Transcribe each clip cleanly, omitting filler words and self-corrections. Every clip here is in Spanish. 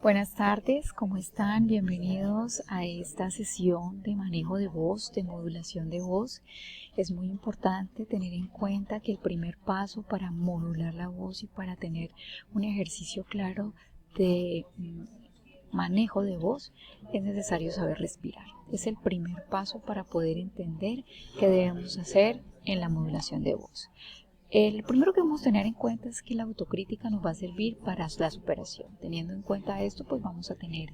Buenas tardes, ¿cómo están? Bienvenidos a esta sesión de manejo de voz, de modulación de voz. Es muy importante tener en cuenta que el primer paso para modular la voz y para tener un ejercicio claro de manejo de voz es necesario saber respirar. Es el primer paso para poder entender qué debemos hacer en la modulación de voz. El primero que vamos a tener en cuenta es que la autocrítica nos va a servir para la superación. Teniendo en cuenta esto, pues vamos a tener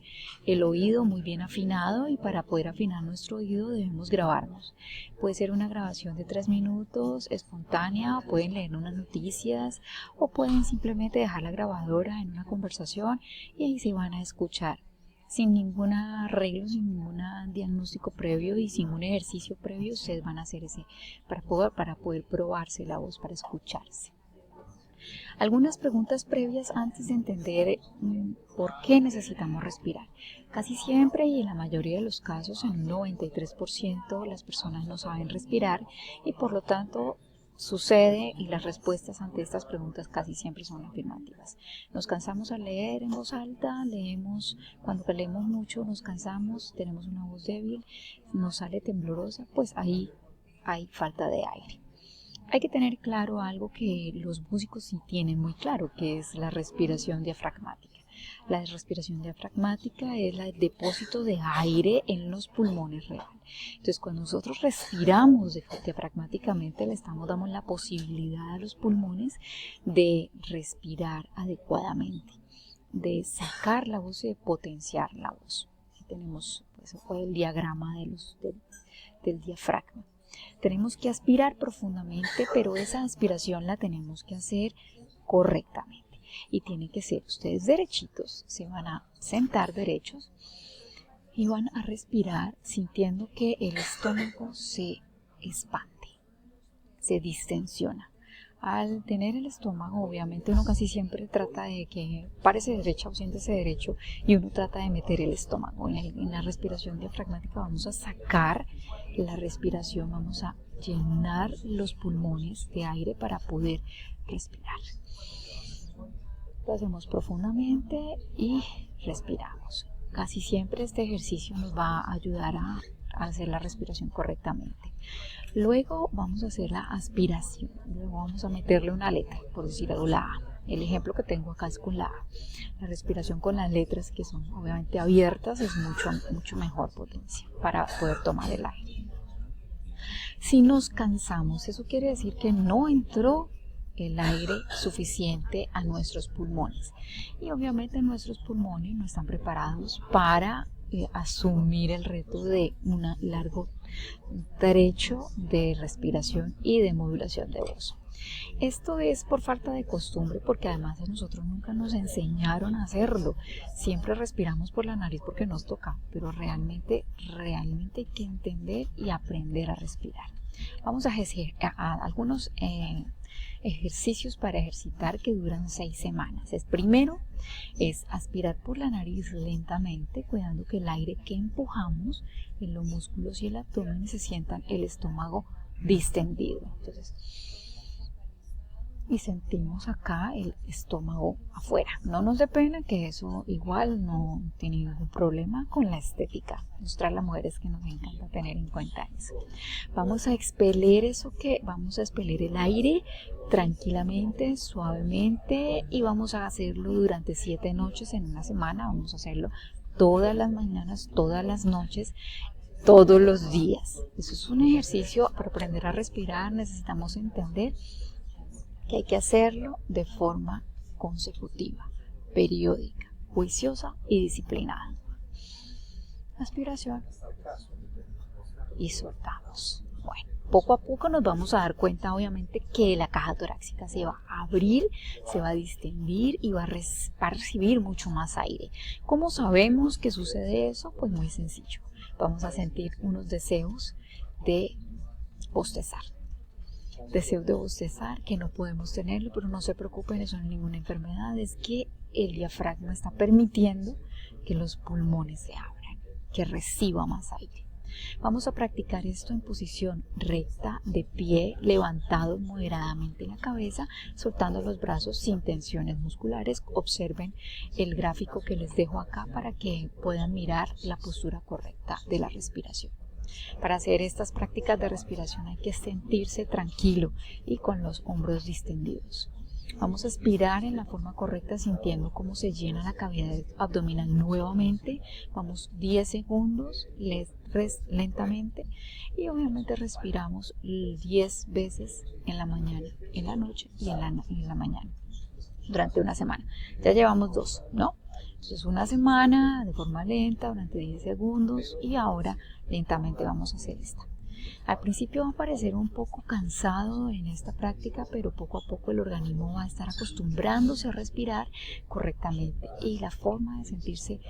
el oído muy bien afinado y para poder afinar nuestro oído debemos grabarnos. Puede ser una grabación de 3 minutos, espontánea, pueden leer unas noticias o pueden simplemente dejar la grabadora en una conversación y ahí se van a escuchar. Sin ningún arreglo, sin ningún diagnóstico previo y sin un ejercicio previo, ustedes van a hacer ese para poder probarse la voz, para escucharse. Algunas preguntas previas antes de entender por qué necesitamos respirar. Casi siempre y en la mayoría de los casos, en un 93%, las personas no saben respirar y por lo tanto sucede y las respuestas ante estas preguntas casi siempre son afirmativas. Nos cansamos al leer en voz alta, cuando leemos mucho nos cansamos, tenemos una voz débil, nos sale temblorosa, pues ahí hay falta de aire. Hay que tener claro algo que los músicos sí tienen muy claro, que es la respiración diafragmática. La respiración diafragmática es el depósito de aire en los pulmones real. Entonces, cuando nosotros respiramos diafragmáticamente, damos la posibilidad a los pulmones de respirar adecuadamente, de sacar la voz y de potenciar la voz. Aquí tenemos el diagrama del diafragma. Tenemos que aspirar profundamente, pero esa aspiración la tenemos que hacer correctamente. Y tiene que ser ustedes derechitos, se van a sentar derechos y van a respirar sintiendo que el estómago se expande, se distensiona. Al tener el estómago, obviamente uno casi siempre trata de que párese derecha o siéntese derecho y uno trata de meter el estómago. En la respiración diafragmática vamos a sacar la respiración, vamos a llenar los pulmones de aire para poder respirar. Lo hacemos profundamente y respiramos. Casi siempre este ejercicio nos va a ayudar a hacer la respiración correctamente. Luego vamos a hacer la aspiración, luego vamos a meterle una letra, por decir algo, la A. El ejemplo que tengo acá es con la A. La respiración con las letras que son obviamente abiertas es mucho mejor potencia para poder tomar el aire. Si nos cansamos, eso quiere decir que no entró el aire suficiente a nuestros pulmones y obviamente nuestros pulmones no están preparados para asumir el reto de un largo trecho de respiración y de modulación de voz. Esto es por falta de costumbre, porque además a nosotros nunca nos enseñaron a hacerlo. Siempre respiramos por la nariz porque nos toca, pero realmente hay que entender y aprender a respirar. Vamos a algunos ejercicios para ejercitar que duran 6 semanas. Primero es aspirar por la nariz lentamente, cuidando que el aire que empujamos en los músculos y el abdomen se sientan el estómago distendido. Entonces, y sentimos acá el estómago afuera. No nos dé pena, que eso igual no tiene ningún problema con la estética. Mostrar a las mujeres que nos encanta tener en cuenta eso. Vamos a expeler el aire tranquilamente, suavemente y vamos a hacerlo durante 7 noches en una semana. Vamos a hacerlo todas las mañanas, todas las noches, todos los días. Eso es un ejercicio para aprender a respirar. Necesitamos entender que hay que hacerlo de forma consecutiva, periódica, juiciosa y disciplinada. Aspiración y soltamos. Bueno, poco a poco nos vamos a dar cuenta, obviamente, que la caja torácica se va a abrir, se va a distendir y va a recibir mucho más aire. ¿Cómo sabemos que sucede eso? Pues muy sencillo. Vamos a sentir unos deseos de bostezar. Deseos de bostezar que no podemos tenerlo, pero no se preocupen, eso no es ninguna enfermedad, es que el diafragma está permitiendo que los pulmones se abran, que reciba más aire. Vamos a practicar esto en posición recta, de pie, levantado moderadamente la cabeza, soltando los brazos sin tensiones musculares. Observen el gráfico que les dejo acá para que puedan mirar la postura correcta de la respiración. Para hacer estas prácticas de respiración hay que sentirse tranquilo y con los hombros distendidos. Vamos a expirar en la forma correcta sintiendo cómo se llena la cavidad abdominal nuevamente. Vamos 10 segundos lentamente y obviamente respiramos 10 veces en la mañana, en la noche y en la mañana durante una semana. Ya llevamos 2, ¿no? Entonces una semana de forma lenta durante 10 segundos y ahora lentamente vamos a hacer esta. Al principio va a parecer un poco cansado en esta práctica, pero poco a poco el organismo va a estar acostumbrándose a respirar correctamente y la forma de sentirse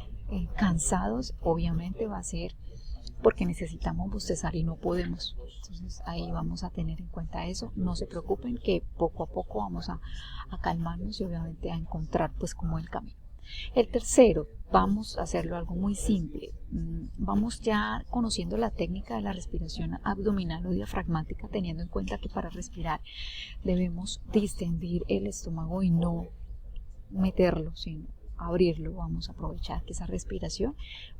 cansados obviamente va a ser porque necesitamos bostezar y no podemos. Entonces ahí vamos a tener en cuenta eso. No se preocupen que poco a poco vamos a calmarnos y obviamente a encontrar pues como el camino. El tercero, vamos a hacerlo algo muy simple. Vamos ya conociendo la técnica de la respiración abdominal o diafragmática, teniendo en cuenta que para respirar debemos distendir el estómago y no meterlo, sino abrirlo. Vamos a aprovechar que esa respiración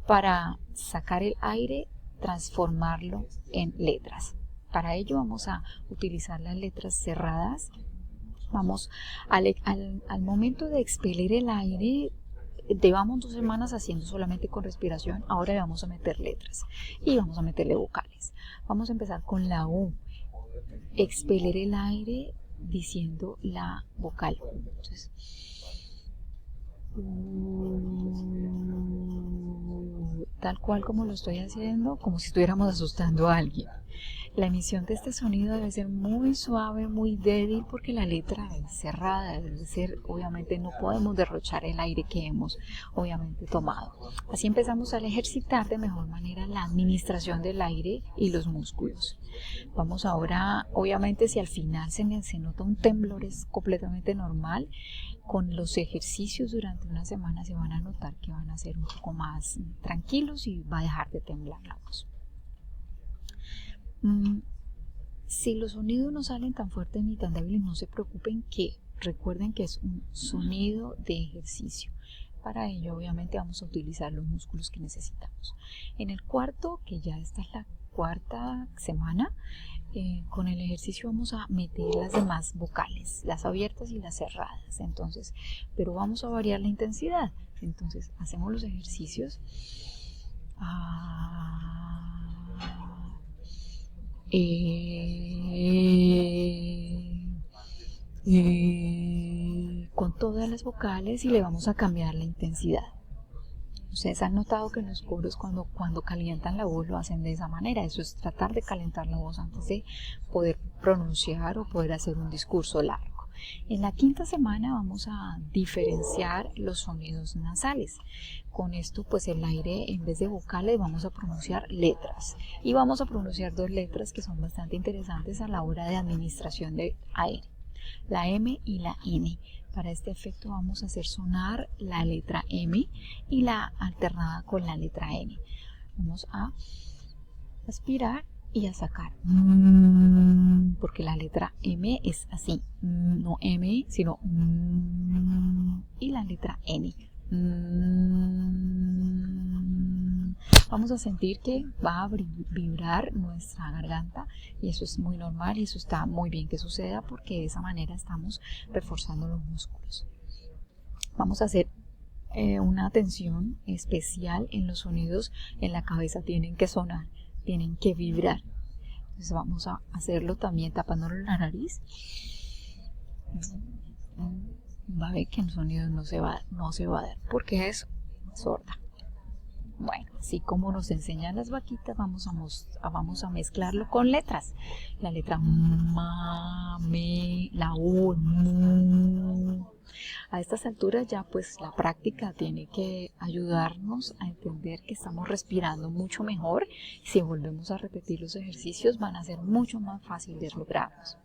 para sacar el aire, transformarlo en letras. Para ello vamos a utilizar las letras cerradas. Vamos al momento de expeler el aire, llevamos 2 semanas haciendo solamente con respiración, ahora le vamos a meter letras y vamos a meterle vocales. Vamos a empezar con la U, expeler el aire diciendo la vocal. Entonces, tal cual como lo estoy haciendo, como si estuviéramos asustando a alguien. La emisión de este sonido debe ser muy suave, muy débil, porque la letra es cerrada, debe ser, obviamente no podemos derrochar el aire que hemos obviamente tomado. Así empezamos a ejercitar de mejor manera la administración del aire y los músculos. Vamos ahora, obviamente si al final se nota un temblor es completamente normal. Con los ejercicios durante una semana se van a notar que van a ser un poco más tranquilos y va a dejar de temblar la voz. Si los sonidos no salen tan fuertes ni tan débiles, no se preocupen, que recuerden que es un sonido de ejercicio. Para ello obviamente vamos a utilizar los músculos que necesitamos. En el cuarto, que ya esta es la cuarta semana, con el ejercicio vamos a meter las demás vocales, las abiertas y las cerradas. Entonces, pero vamos a variar la intensidad. Entonces hacemos los ejercicios. Con todas las vocales y le vamos a cambiar la intensidad. Ustedes han notado que en los coros cuando calientan la voz lo hacen de esa manera. Eso es tratar de calentar la voz antes de poder pronunciar o poder hacer un discurso largo. En la quinta semana vamos a diferenciar los sonidos nasales. Con esto pues el aire, en vez de vocales, vamos a pronunciar letras. Y vamos a pronunciar 2 letras que son bastante interesantes a la hora de administración de aire. La M y la N. Para este efecto vamos a hacer sonar la letra M y la alternada con la letra N. Vamos a aspirar y a sacar, porque la letra M es así, no M, sino y la letra N. Vamos a sentir que va a vibrar nuestra garganta y eso es muy normal y eso está muy bien que suceda porque de esa manera estamos reforzando los músculos. Vamos a hacer una atención especial en los sonidos en la cabeza, tienen que sonar, tienen que vibrar. Entonces vamos a hacerlo también tapándole la nariz. Va a ver que el sonido no se va a dar porque es sorda. Bueno, así como nos enseñan las vaquitas, vamos a mezclarlo con letras. La letra ma, me, la u, mu. A estas alturas ya pues la práctica tiene que ayudarnos a entender que estamos respirando mucho mejor. Si volvemos a repetir los ejercicios van a ser mucho más fácil de lograrlos.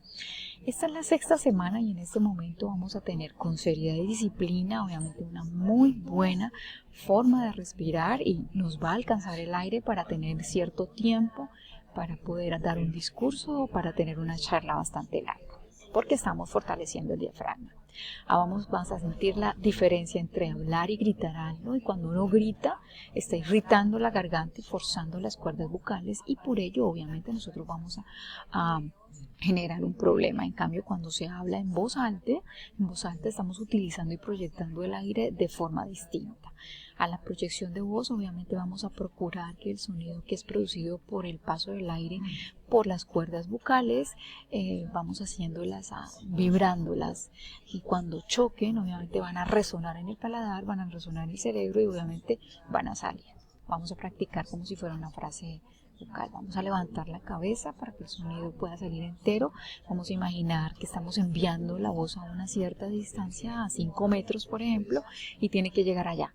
Esta es la sexta semana y en este momento vamos a tener con seriedad y disciplina, obviamente una muy buena forma de respirar y nos va a alcanzar el aire para tener cierto tiempo para poder dar un discurso o para tener una charla bastante larga, porque estamos fortaleciendo el diafragma. Vas a sentir la diferencia entre hablar y gritar algo, y cuando uno grita está irritando la garganta y forzando las cuerdas vocales y por ello obviamente nosotros vamos a generar un problema. En cambio, cuando se habla en voz alta estamos utilizando y proyectando el aire de forma distinta. A la proyección de voz obviamente vamos a procurar que el sonido que es producido por el paso del aire por las cuerdas vocales, vamos haciéndolas, vibrándolas, y cuando choquen obviamente van a resonar en el paladar, van a resonar en el cerebro y obviamente van a salir. Vamos a practicar como si fuera una frase vocal. Vamos a levantar la cabeza para que el sonido pueda salir entero. Vamos a imaginar que estamos enviando la voz a una cierta distancia, a 5 metros por ejemplo, y tiene que llegar allá.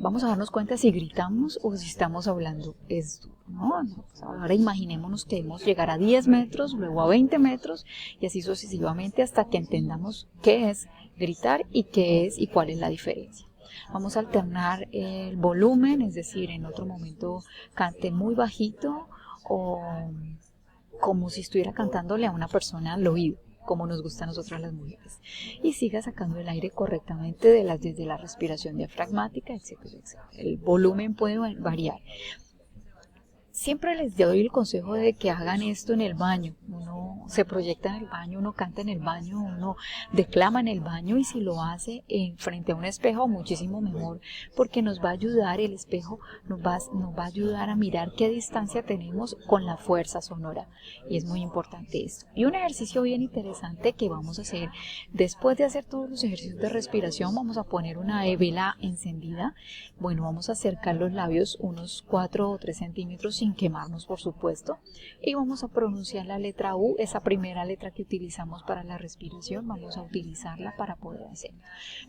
Vamos a darnos cuenta si gritamos o si estamos hablando esto, ¿no? Ahora imaginémonos que debemos llegar a 10 metros, luego a 20 metros y así sucesivamente hasta que entendamos qué es gritar y qué es y cuál es la diferencia. Vamos a alternar el volumen, es decir, en otro momento cante muy bajito o como si estuviera cantándole a una persona al oído, como nos gusta a nosotras las mujeres, y siga sacando el aire correctamente desde la respiración diafragmática, etcétera, etcétera. El volumen puede variar. Siempre les doy el consejo de que hagan esto en el baño. Uno se proyecta en el baño, uno canta en el baño, uno declama en el baño, y si lo hace frente a un espejo, muchísimo mejor, porque nos va a ayudar, el espejo nos va a ayudar a mirar qué distancia tenemos con la fuerza sonora, y es muy importante esto. Y un ejercicio bien interesante que vamos a hacer después de hacer todos los ejercicios de respiración, vamos a poner una vela encendida. Bueno, vamos a acercar los labios unos 4 o 3 centímetros sin quemarnos, por supuesto, y vamos a pronunciar la letra U, esa primera letra que utilizamos para la respiración, vamos a utilizarla para poder hacer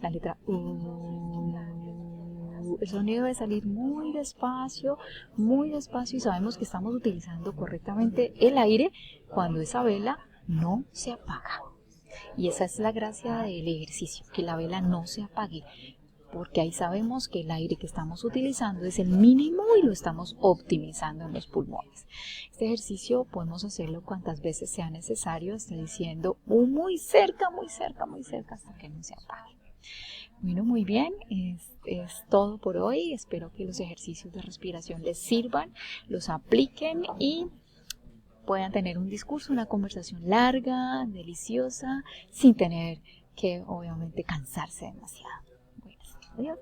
la letra U. El sonido debe salir muy despacio, y sabemos que estamos utilizando correctamente el aire cuando esa vela no se apaga. Y esa es la gracia del ejercicio, que la vela no se apague, porque ahí sabemos que el aire que estamos utilizando es el mínimo y lo estamos optimizando en los pulmones. Este ejercicio podemos hacerlo cuantas veces sea necesario, hasta diciendo muy cerca, muy cerca, muy cerca, hasta que no se apague. Bueno, muy bien, es todo por hoy. Espero que los ejercicios de respiración les sirvan, los apliquen y puedan tener un discurso, una conversación larga, deliciosa, sin tener que obviamente cansarse demasiado. Adiós.